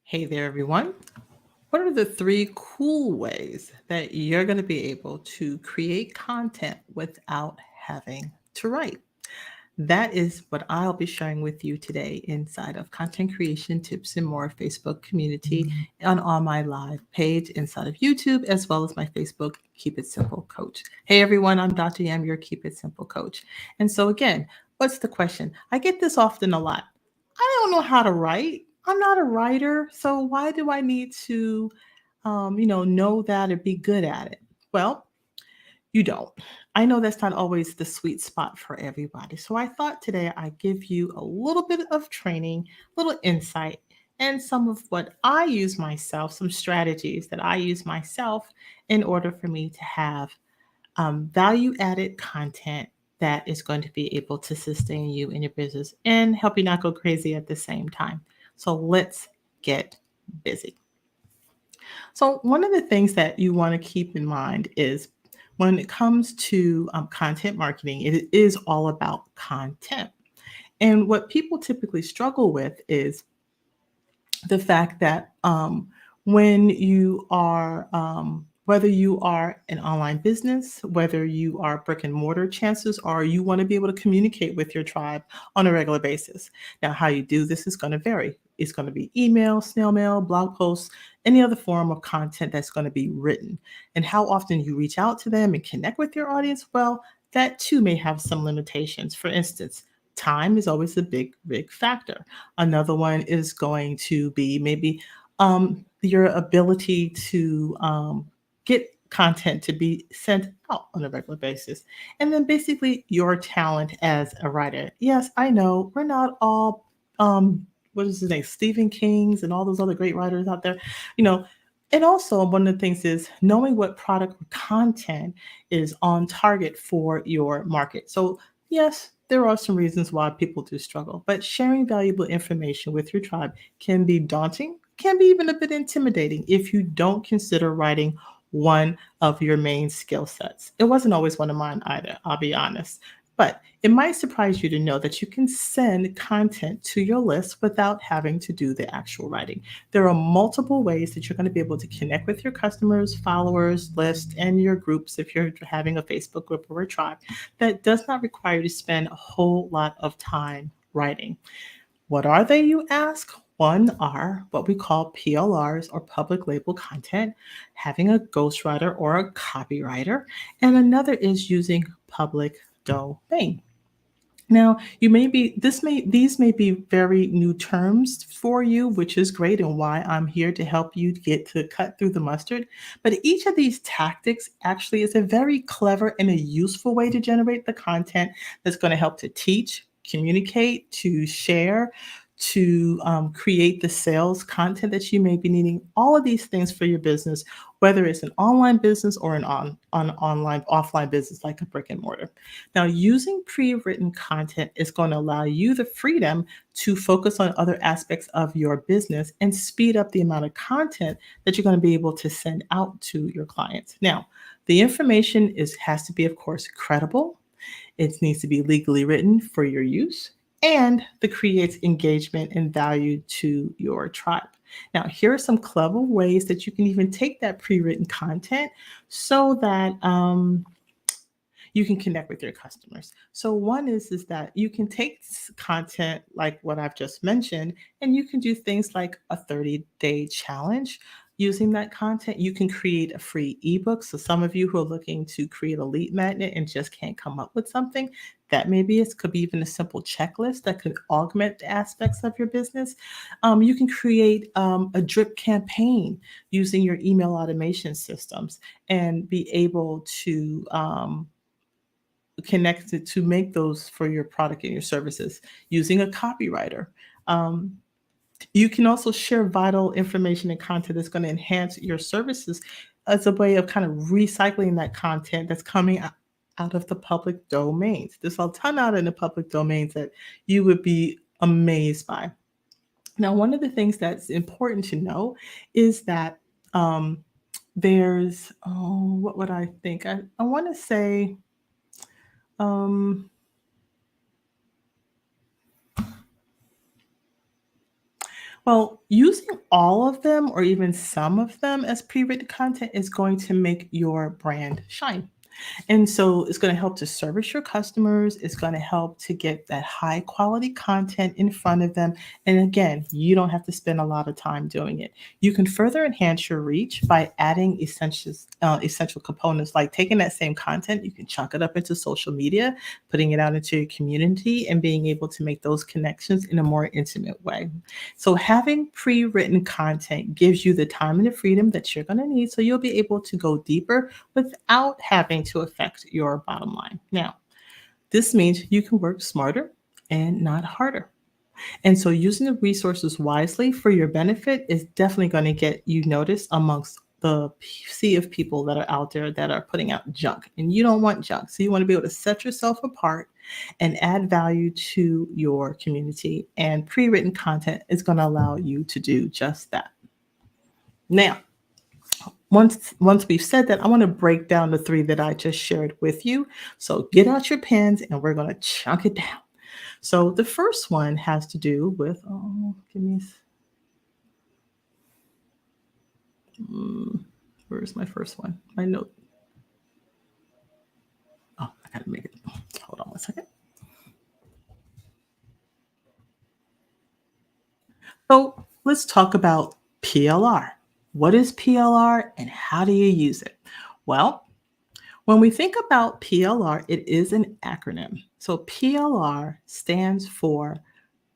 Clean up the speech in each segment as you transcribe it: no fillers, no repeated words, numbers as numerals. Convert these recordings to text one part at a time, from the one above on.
Hey there, everyone. What are the three cool ways that you're going to be able to create content without having to write? That is what I'll be sharing with you today inside of Content Creation Tips and More Facebook community and on my live page inside of YouTube, as well as my Facebook Keep It Simple Coach. Hey, everyone, I'm Dr. Yam, your Keep It Simple Coach. And so, again, what's the question? I get this often a lot. I don't know how to write. I'm not a writer, so why do I need to, know that or be good at it? Well, you don't. I know that's not always the sweet spot for everybody. So I thought today I'd give you a little bit of training, a little insight, and some of what I use myself, some strategies that I use myself in order for me to have value added content that is going to be able to sustain you in your business and help you not go crazy at the same time. So let's get busy. So, one of the things that you want to keep in mind is when it comes to content marketing, it is all about content. And what people typically struggle with is the fact that when you are, whether you are an online business, whether you are brick and mortar, chances are you want to be able to communicate with your tribe on a regular basis. Now, how you do this is going to vary. It's going to be email, snail mail, blog posts, any other form of content that's going to be written. And how often you reach out to them and connect with your audience, well, that too may have some limitations. For instance, time is always a big factor. Another one is going to be maybe your ability to get content to be sent out on a regular basis. And then basically your talent as a writer. Yes, I know we're not all, what is his name, Stephen King's and all those other great writers out there, you know. And also, one of the things is knowing what product or content is on target for your market. So, yes, there are some reasons why people do struggle, but sharing valuable information with your tribe can be daunting, can be even a bit intimidating if you don't consider writing one of your main skill sets. It wasn't always one of mine either, I'll be honest. But it might surprise you to know that you can send content to your list without having to do the actual writing. There are multiple ways that you're going to be able to connect with your customers, followers, list, and your groups if you're having a Facebook group or a tribe that does not require you to spend a whole lot of time writing. What are they, you ask? One are what we call PLRs or public label content, having a ghostwriter or a copywriter, and another is using public domain. Now, you may be this may these may be very new terms for you, which is great and why I'm here to help you get to cut through the mustard. But each of these tactics actually is a very clever and a useful way to generate the content that's going to help to teach, communicate, to share, to create the sales content that you may be needing. All of these things for your business, whether it's an online business or an online offline business like a brick and mortar. Now, using pre-written content is going to allow you the freedom to focus on other aspects of your business and speed up the amount of content that you're going to be able to send out to your clients. Now, the information has to be, of course, credible. It needs to be legally written for your use and that creates engagement and value to your tribe. Now, here are some clever ways that you can even take that pre-written content so that you can connect with your customers. So one is that you can take content like what I've just mentioned, and you can do things like a 30-day challenge. Using that content, you can create a free ebook. So some of you who are looking to create a lead magnet and just can't come up with something, that maybe it could be even a simple checklist that could augment the aspects of your business. You can create a drip campaign using your email automation systems and be able to connected to make those for your product and your services using a copywriter. Um, you can also share vital information and content that's going to enhance your services as a way of kind of recycling that content that's coming out of the public domains. There's a ton out in the public domains that you would be amazed by. Now, one of the things that's important to know is that there's, oh, what would I think? I want to say, um, Well, using all of them or even some of them as pre-written content is going to make your brand shine. And so it's going to help to service your customers. It's going to help to get that high quality content in front of them. And again, you don't have to spend a lot of time doing it. You can further enhance your reach by adding essential components like taking that same content, you can chunk it up into social media, putting it out into your community, and being able to make those connections in a more intimate way. So having pre-written content gives you the time and the freedom that you're going to need so you'll be able to go deeper without having to affect your bottom line. Now, this means you can work smarter and not harder. And so using the resources wisely for your benefit is definitely going to get you noticed amongst the sea of people that are out there that are putting out junk. And you don't want junk. So you want to be able to set yourself apart and add value to your community. And pre-written content is going to allow you to do just that. Now, once we've said that, I want to break down the three that I just shared with you. So get out your pens and we're going to chunk it down. So the first one has to do with, oh, give me, where's my first one? My note. Oh, I got to make it. Hold on one second. So let's talk about PLR. What is PLR and how do you use it? Well, when we think about PLR, it is an acronym. So PLR stands for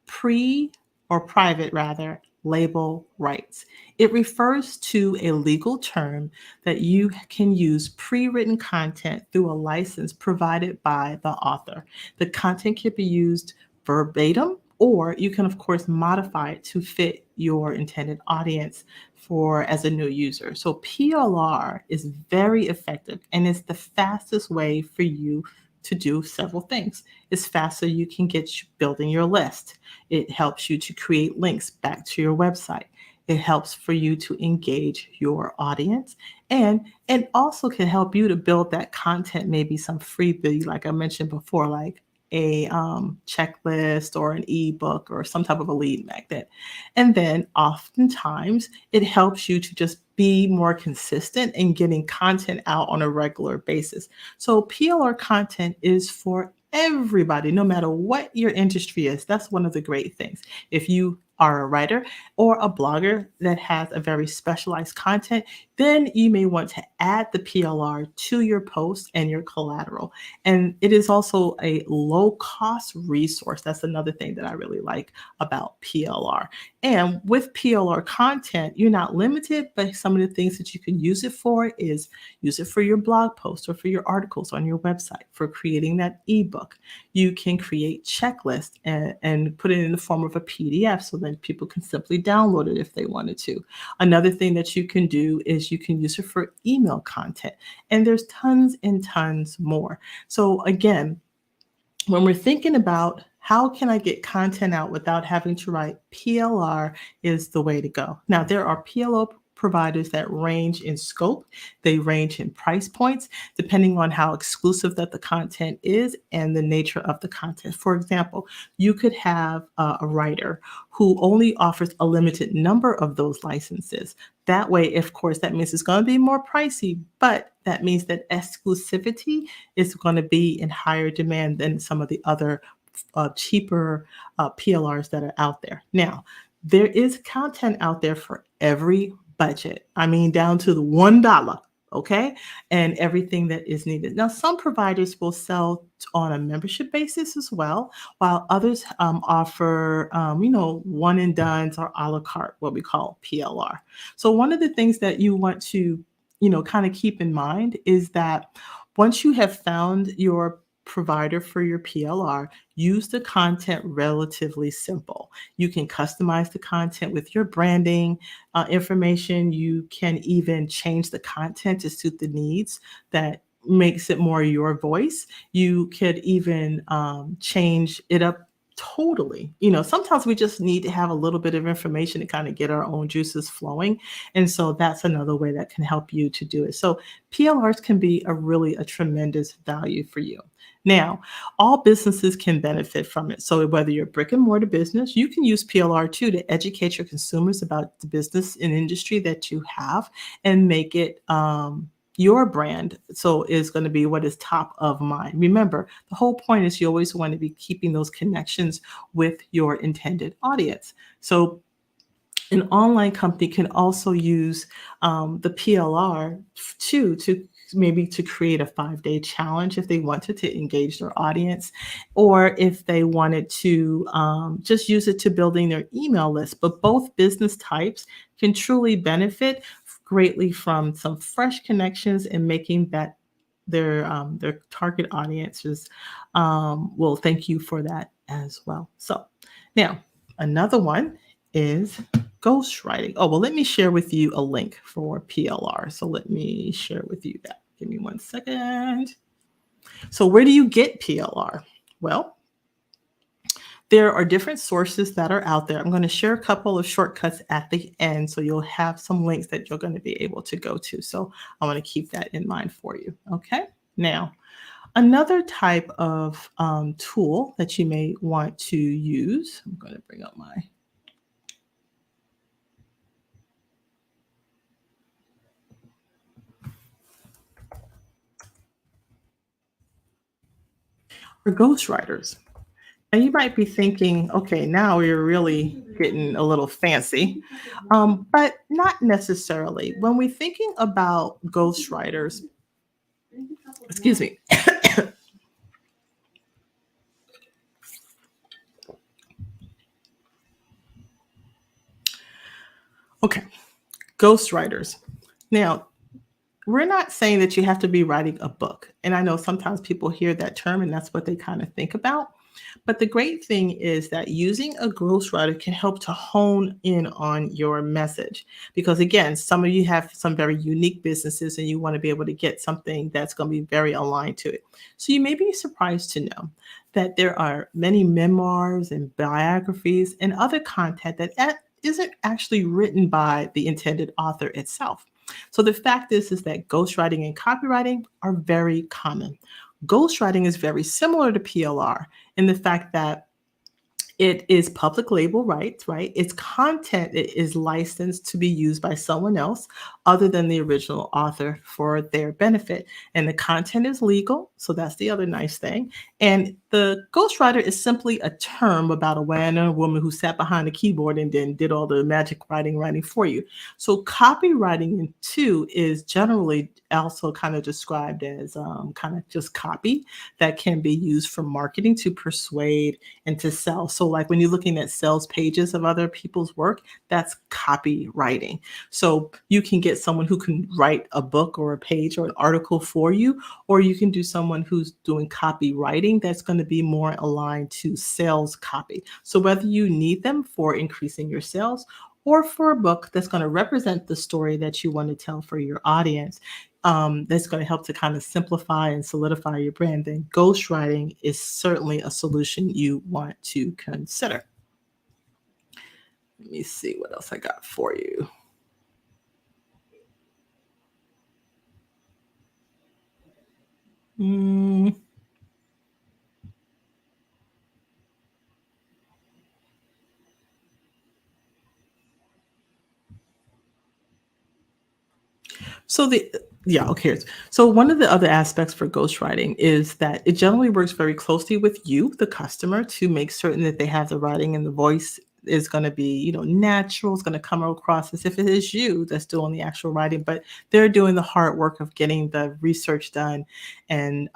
pre or private rather label rights. It refers to a legal term that you can use pre-written content through a license provided by the author. The content can be used verbatim or you can of course modify it to fit your intended audience for as a new user. So PLR is very effective and it's the fastest way for you to do several things. It's faster you can get building your list. It helps you to create links back to your website. It helps for you to engage your audience and it also can help you to build that content, maybe some freebie, like I mentioned before, like a checklist or an ebook or some type of a lead magnet. And then oftentimes it helps you to just be more consistent in getting content out on a regular basis. So PLR content is for everybody, no matter what your industry is. That's one of the great things. If you are a writer or a blogger that has a very specialized content, then you may want to add the PLR to your post and your collateral. And it is also a low cost resource. That's another thing that I really like about PLR. And with PLR content, you're not limited, but some of the things that you can use it for is use it for your blog posts or for your articles on your website, for creating that ebook. You can create checklists and put it in the form of a PDF so that people can simply download it if they wanted to. Another thing that you can do is you can use it for email content. And there's tons and tons more. So again, when we're thinking about how can I get content out without having to write, PLR is the way to go. Now, there are PLO providers that range in scope, they range in price points, depending on how exclusive that the content is and the nature of the content. For example, you could have a writer who only offers a limited number of those licenses. That way, of course, that means it's going to be more pricey, but that means that exclusivity is going to be in higher demand than some of the other cheaper PLRs that are out there. Now, there is content out there for every budget. I mean, down to the $1, okay? And everything that is needed. Now, some providers will sell on a membership basis as well, while others offer, one and done's or a la carte, what we call PLR. So, one of the things that you want to, kind of keep in mind is that once you have found your provider for your PLR, use the content relatively simple. You can customize the content with your branding information. You can even change the content to suit the needs that makes it more your voice. You could even change it up Totally. Sometimes we just need to have a little bit of information to kind of get our own juices flowing. And so that's another way that can help you to do it. So PLRs can be a tremendous value for you. Now, all businesses can benefit from it. So whether you're a brick and mortar business, you can use PLR too to educate your consumers about the business and industry that you have and make it your brand so is going to be what is top of mind. Remember, the whole point is you always want to be keeping those connections with your intended audience. So an online company can also use the PLR too to maybe to create a 5-day challenge if they wanted to engage their audience, or if they wanted to just use it to building their email list. But both business types can truly benefit greatly from some fresh connections and making that their target audiences will thank you for that as well. So now another one is ghostwriting. Oh, well, let me share with you a link for PLR. So let me share with you that. Give me 1 second. So where do you get PLR? Well, there are different sources that are out there. I'm going to share a couple of shortcuts at the end, so you'll have some links that you're going to be able to go to. So I want to keep that in mind for you. Okay. Now, another type of tool that you may want to use, I'm going to bring up my for ghostwriters. And you might be thinking, okay, now you're really getting a little fancy, but not necessarily. When we're thinking about ghostwriters, excuse me. Okay, ghostwriters. Now, we're not saying that you have to be writing a book. And I know sometimes people hear that term and that's what they kind of think about. But the great thing is that using a ghostwriter can help to hone in on your message. Because again, some of you have some very unique businesses and you want to be able to get something that's going to be very aligned to it. So you may be surprised to know that there are many memoirs and biographies and other content that isn't actually written by the intended author itself. So the fact is that ghostwriting and copywriting are very common. Ghostwriting is very similar to PLR in the fact that it is public label rights, right? Its content is licensed to be used by someone else other than the original author for their benefit. And the content is legal. So that's the other nice thing. And the ghostwriter is simply a term about a man or a woman who sat behind a keyboard and then did all the magic writing for you. So copywriting in two is generally also kind of described as kind of just copy that can be used for marketing to persuade and to sell. So like when you're looking at sales pages of other people's work, that's copywriting. So you can get someone who can write a book or a page or an article for you, or you can do someone who's doing copywriting that's going to be more aligned to sales copy. So whether you need them for increasing your sales or for a book that's going to represent the story that you want to tell for your audience, that's going to help to kind of simplify and solidify your brand, then ghostwriting is certainly a solution you want to consider. Let me see what else I got for you. Mm. So okay. So one of the other aspects for ghostwriting is that it generally works very closely with you, the customer, to make certain that they have the writing and the voice is going to be, natural. It's going to come across as if it is you that's doing the actual writing, but they're doing the hard work of getting the research done, and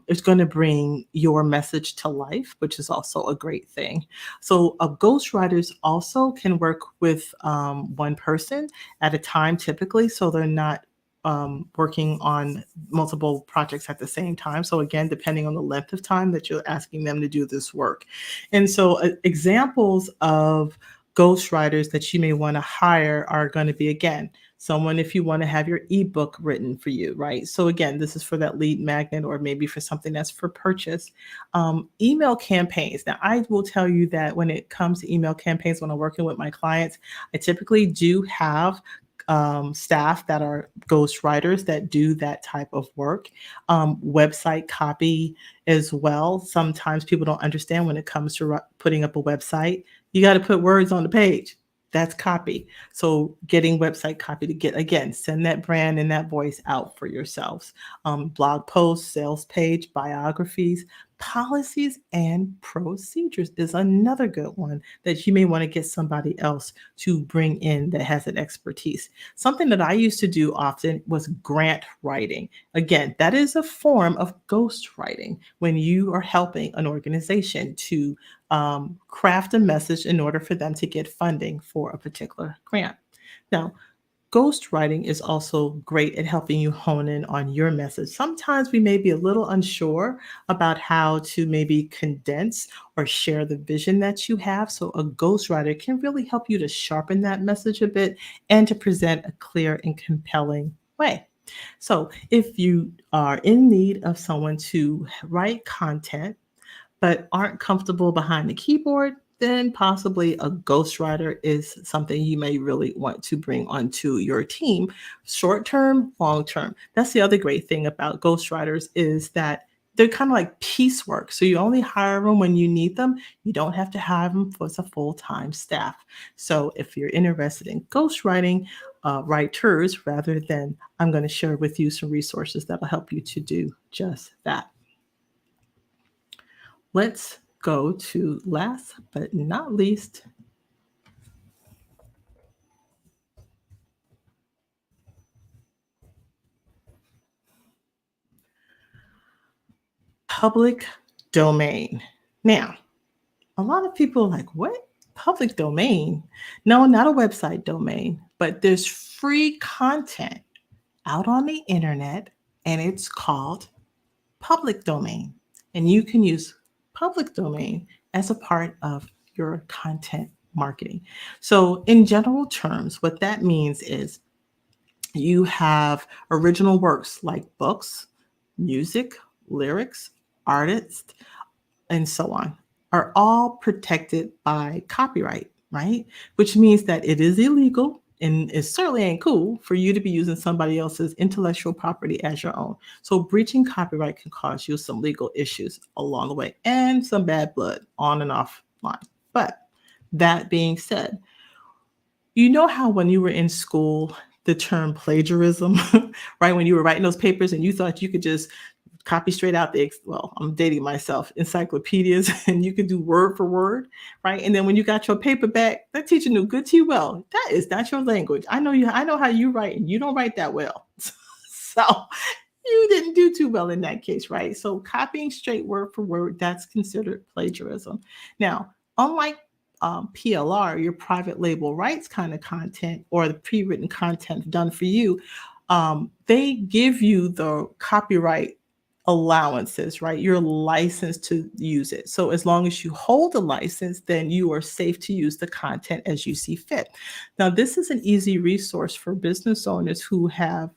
it's going to bring your message to life, which is also a great thing. So, ghostwriters also can work with one person at a time, typically, so they're not working on multiple projects at the same time. So again, depending on the length of time that you're asking them to do this work. And so examples of ghostwriters that you may want to hire are going to be, again, someone if you want to have your ebook written for you, right? So again, this is for that lead magnet or maybe for something that's for purchase. Email campaigns. Now, I will tell you that when it comes to email campaigns, when I'm working with my clients, I typically do have staff that are ghostwriters that do that type of work. Website copy as well. Sometimes people don't understand when it comes to putting up a website, you got to put words on the page. That's copy. So getting website copy to get, again, send that brand and that voice out for yourselves. Blog posts, sales page, biographies, policies, and procedures is another good one that you may want to get somebody else to bring in that has an expertise. Something that I used to do often was grant writing. Again, that is a form of ghost writing when you are helping an organization to craft a message in order for them to get funding for a particular grant. Now, ghostwriting is also great at helping you hone in on your message. Sometimes we may be a little unsure about how to maybe condense or share the vision that you have. So, a ghostwriter can really help you to sharpen that message a bit and to present a clear and compelling way. So, if you are in need of someone to write content, but aren't comfortable behind the keyboard, then possibly a ghostwriter is something you may really want to bring onto your team, short term, long term. That's the other great thing about ghostwriters is that they're kind of like piecework. So you only hire them when you need them. You don't have to hire them for a full-time staff. So if you're interested in ghostwriting, writers rather than, I'm going to share with you some resources that will help you to do just that. Let's go to last but not least, public domain. Now, a lot of people are like, what? Public domain? No, not a website domain, but there's free content out on the internet and it's called public domain. And you can use public domain as a part of your content marketing. So, in general terms, what that means is you have original works like books, music, lyrics, artists, and so on are all protected by copyright, right? Which means that it is illegal and it certainly ain't cool for you to be using somebody else's intellectual property as your own. So breaching copyright can cause you some legal issues along the way and some bad blood on and off line. But that being said, you know how when you were in school, the term plagiarism, right? When you were writing those papers and you thought you could just copy straight out well, I'm dating myself, encyclopedias, and you could do word for word, right? And then when you got your paper back, that teacher knew good to you well. That is not your language. I know how you write, and you don't write that well. So you didn't do too well in that case, right? So copying straight word for word, that's considered plagiarism. Now, unlike PLR, your private label rights kind of content or the pre-written content done for you, they give you the copyright allowances, right? You're licensed to use it. So as long as you hold a license, then you are safe to use the content as you see fit. Now, this is an easy resource for business owners who have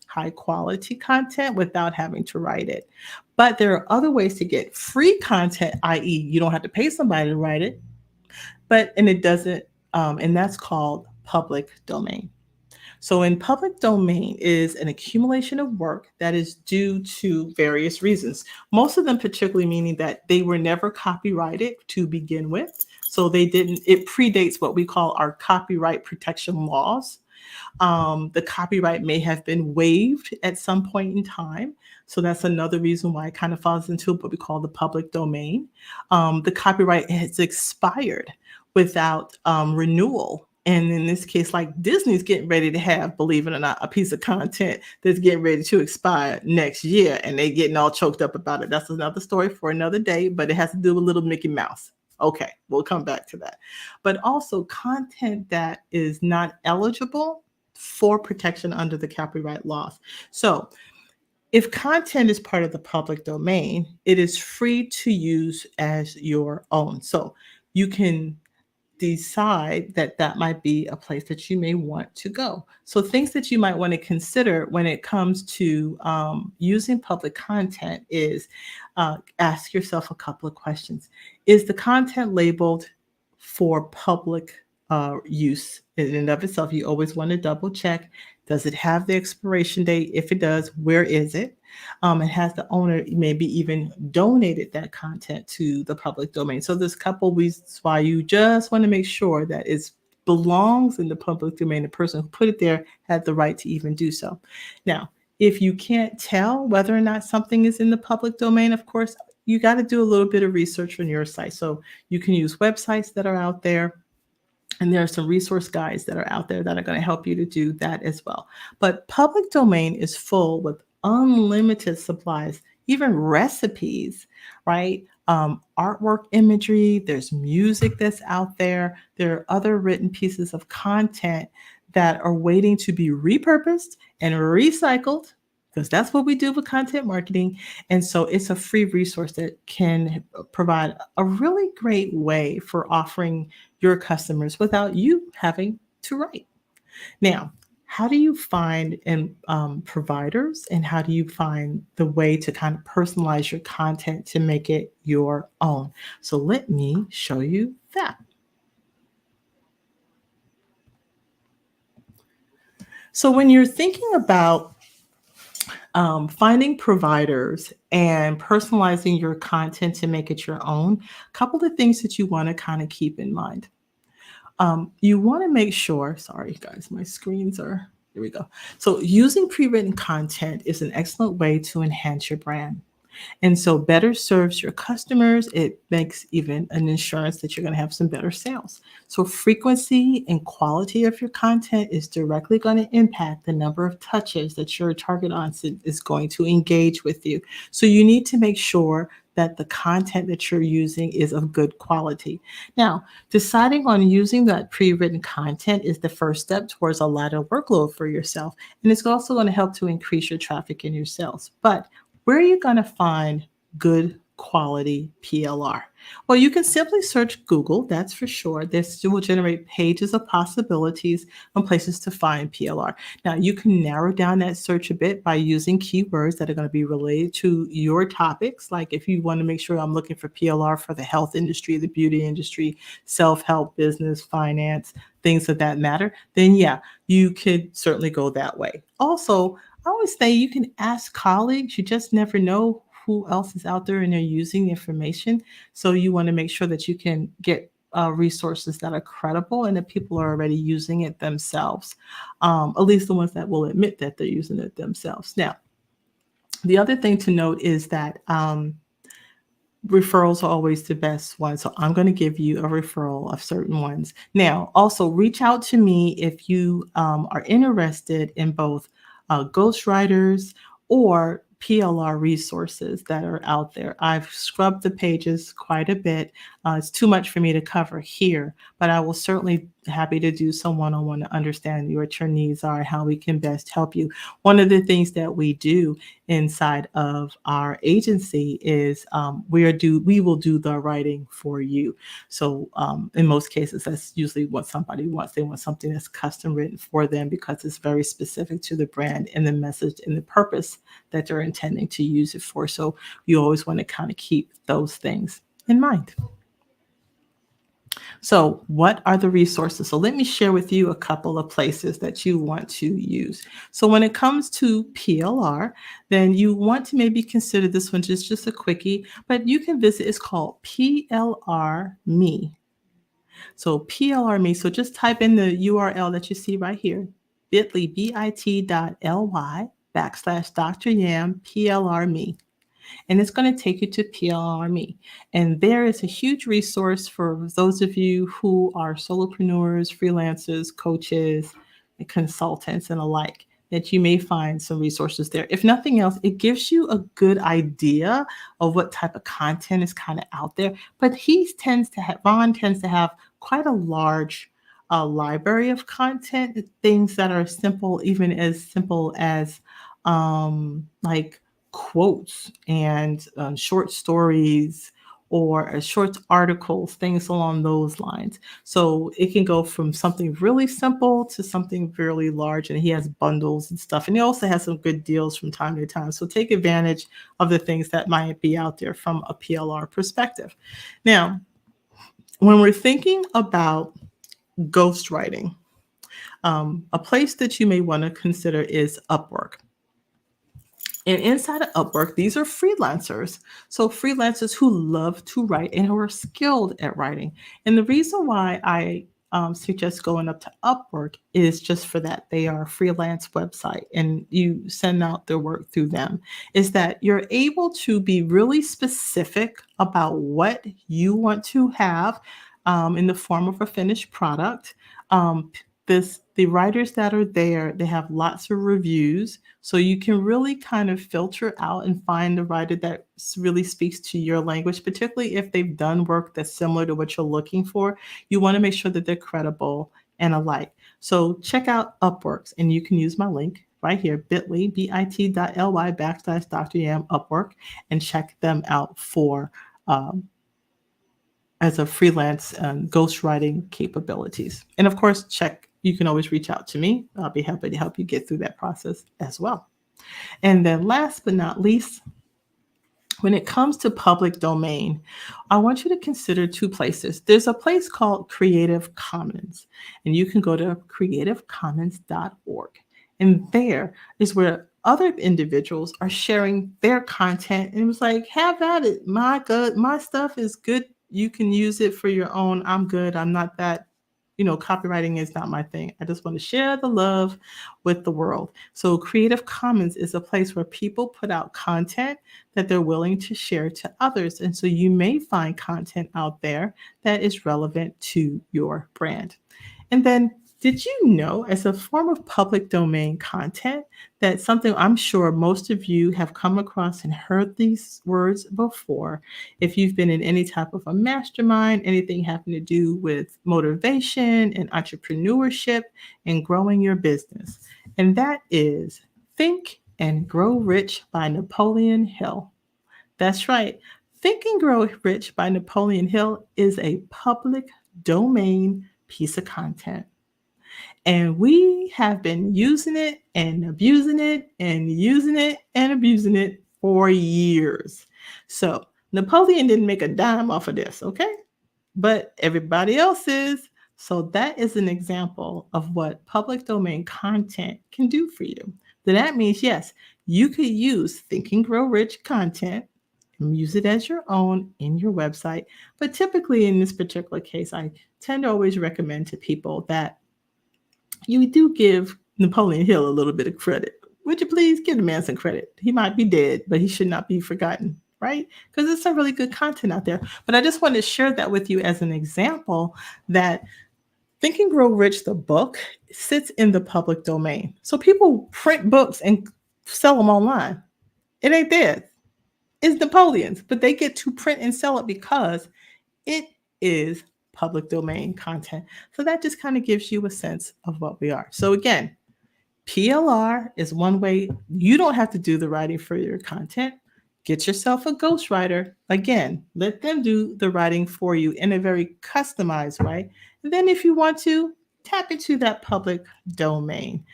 high quality content without having to write it. But there are other ways to get free content, i.e., you don't have to pay somebody to write it, and it doesn't, and that's called public domain. So, in public domain is an accumulation of work that is due to various reasons. Most of them, particularly meaning that they were never copyrighted to begin with. So, it predates what we call our copyright protection laws. The copyright may have been waived at some point in time. So, that's another reason why it kind of falls into what we call the public domain. The copyright has expired without renewal. And in this case, like Disney's getting ready to have, believe it or not, a piece of content that's getting ready to expire next year, and they getting all choked up about it. That's another story for another day, but it has to do with little Mickey Mouse. Okay, we'll come back to that. But also content that is not eligible for protection under the copyright laws. So if content is part of the public domain, it is free to use as your own. So you can decide that that might be a place that you may want to go. So, things that you might want to consider when it comes to using public content is ask yourself a couple of questions. Is the content labeled for public use in and of itself? You always want to double check. Does it have the expiration date? If it does, where is it? And has the owner maybe even donated that content to the public domain? So there's a couple reasons why you just want to make sure that it belongs in the public domain. The person who put it there had the right to even do so. Now, if you can't tell whether or not something is in the public domain, of course, you got to do a little bit of research on your site. So you can use websites that are out there, and there are some resource guides that are out there that are going to help you to do that as well. But public domain is full with unlimited supplies, even recipes, right? Artwork imagery, there's music that's out there. There are other written pieces of content that are waiting to be repurposed and recycled, because that's what we do with content marketing. And so it's a free resource that can provide a really great way for offering your customers without you having to write. Now, how do you find and providers, and how do you find the way to kind of personalize your content to make it your own? So let me show you that. So when you're thinking about finding providers and personalizing your content to make it your own, a couple of things that you want to kind of keep in mind. You want to make sure, sorry guys, my screens are, here we go. So using pre-written content is an excellent way to enhance your brand. And so better serves your customers. It makes even an insurance that you're going to have some better sales. So frequency and quality of your content is directly going to impact the number of touches that your target audience is going to engage with you. So you need to make sure that the content that you're using is of good quality. Now, deciding on using that pre-written content is the first step towards a lighter workload for yourself. And it's also going to help to increase your traffic and your sales. But where are you going to find good quality PLR? Well, you can simply search Google, that's for sure. This will generate pages of possibilities and places to find PLR. Now, you can narrow down that search a bit by using keywords that are going to be related to your topics. Like if you want to make sure I'm looking for PLR for the health industry, the beauty industry, self-help, business, finance, things of that matter, then yeah, you could certainly go that way. Also, I always say you can ask colleagues. You just never know who else is out there and they're using the information. So you want to make sure that you can get resources that are credible and that people are already using it themselves, at least the ones that will admit that they're using it themselves. Now, the other thing to note is that referrals are always the best one. So I'm going to give you a referral of certain ones. Now, also reach out to me if you are interested in both ghostwriters or PLR resources that are out there. I've scrubbed the pages quite a bit. It's too much for me to cover here, but I will certainly happy to do some one-on-one to understand what your needs are and how we can best help you. One of the things that we do inside of our agency is we will do the writing for you. So in most cases, that's usually what somebody wants. They want something that's custom written for them because it's very specific to the brand and the message and the purpose that they're intending to use it for. So you always want to kind of keep those things in mind. So what are the resources? So let me share with you a couple of places that you want to use. So when it comes to PLR, then you want to maybe consider this one just a quickie, but you can visit, it's called PLR Me. So PLR Me, so just type in the URL that you see right here, bit.ly, bit.ly / Dr. Yam PLR Me. And it's going to take you to PLR Me. And there is a huge resource for those of you who are solopreneurs, freelancers, coaches, and consultants, and alike, that you may find some resources there. If nothing else, it gives you a good idea of what type of content is kind of out there. But Ron tends to have quite a large library of content, things that are simple, even as simple as like quotes and short stories or a short articles, things along those lines. So it can go from something really simple to something really large. And he has bundles and stuff. And he also has some good deals from time to time. So take advantage of the things that might be out there from a PLR perspective. Now, when we're thinking about ghostwriting, a place that you may want to consider is Upwork. And inside of Upwork, these are freelancers. So freelancers who love to write and who are skilled at writing. And the reason why I suggest going up to Upwork is just for that. They are a freelance website and you send out their work through them. Is that you're able to be really specific about what you want to have in the form of a finished product. Um, the writers that are there, they have lots of reviews, so you can really kind of filter out and find the writer that really speaks to your language, particularly if they've done work that's similar to what you're looking for. You want to make sure that they're credible and alike. So check out Upworks, and you can use my link right here, bit.ly, bit.ly / Dr. Yam Upwork, and check them out for um, as a freelance ghostwriting capabilities. And of course, you can always reach out to me. I'll be happy to help you get through that process as well. And then last but not least, when it comes to public domain, I want you to consider two places. There's a place called Creative Commons, and you can go to creativecommons.org. And there is where other individuals are sharing their content. And it was like, have at it. My stuff is good. You can use it for your own. I'm good. I'm not that, copywriting is not my thing. I just want to share the love with the world. So Creative Commons is a place where people put out content that they're willing to share to others. And so you may find content out there that is relevant to your brand. And then, did you know, as a form of public domain content, that something I'm sure most of you have come across and heard these words before, if you've been in any type of a mastermind, anything having to do with motivation and entrepreneurship and growing your business. And that is Think and Grow Rich by Napoleon Hill. That's right. Think and Grow Rich by Napoleon Hill is a public domain piece of content. And we have been using it and abusing it and using it and abusing it for years. So Napoleon didn't make a dime off of this, okay? But everybody else is. So that is an example of what public domain content can do for you. So that means, yes, you could use Think and Grow Rich content and use it as your own in your website. But typically in this particular case, I tend to always recommend to people that you do give Napoleon Hill a little bit of credit. Would you please give the man some credit? He might be dead, but he should not be forgotten, right? Because there's some really good content out there. But I just want to share that with you as an example that Think and Grow Rich, the book, sits in the public domain. So people print books and sell them online. It ain't theirs. It's Napoleon's, but they get to print and sell it because it is public domain content. So that just kind of gives you a sense of what we are. So again, PLR is one way. You don't have to do the writing for your content. Get yourself a ghostwriter. Again, let them do the writing for you in a very customized way. And then if you want to, tap into that public domain.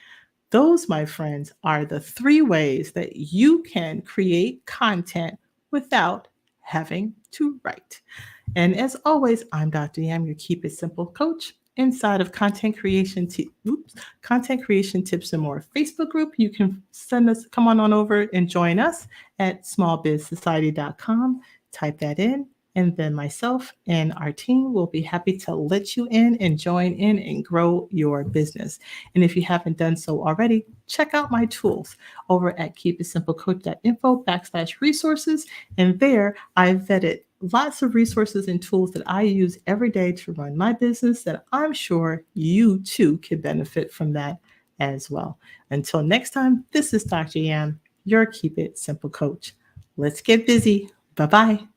Those, my friends, are the three ways that you can create content without having to write. And as always, I'm Dr. Yam, your Keep It Simple coach inside of Content Creation Tips and More Facebook group. You can come on over and join us at smallbizsociety.com. Type that in, and then myself and our team will be happy to let you in and join in and grow your business. And if you haven't done so already, check out my tools over at keepitsimplecoach.info /resources. And there I vetted lots of resources and tools that I use every day to run my business that I'm sure you too could benefit from that as well. Until next time, this is Dr. Yam, your Keep It Simple coach. Let's get busy. Bye-bye.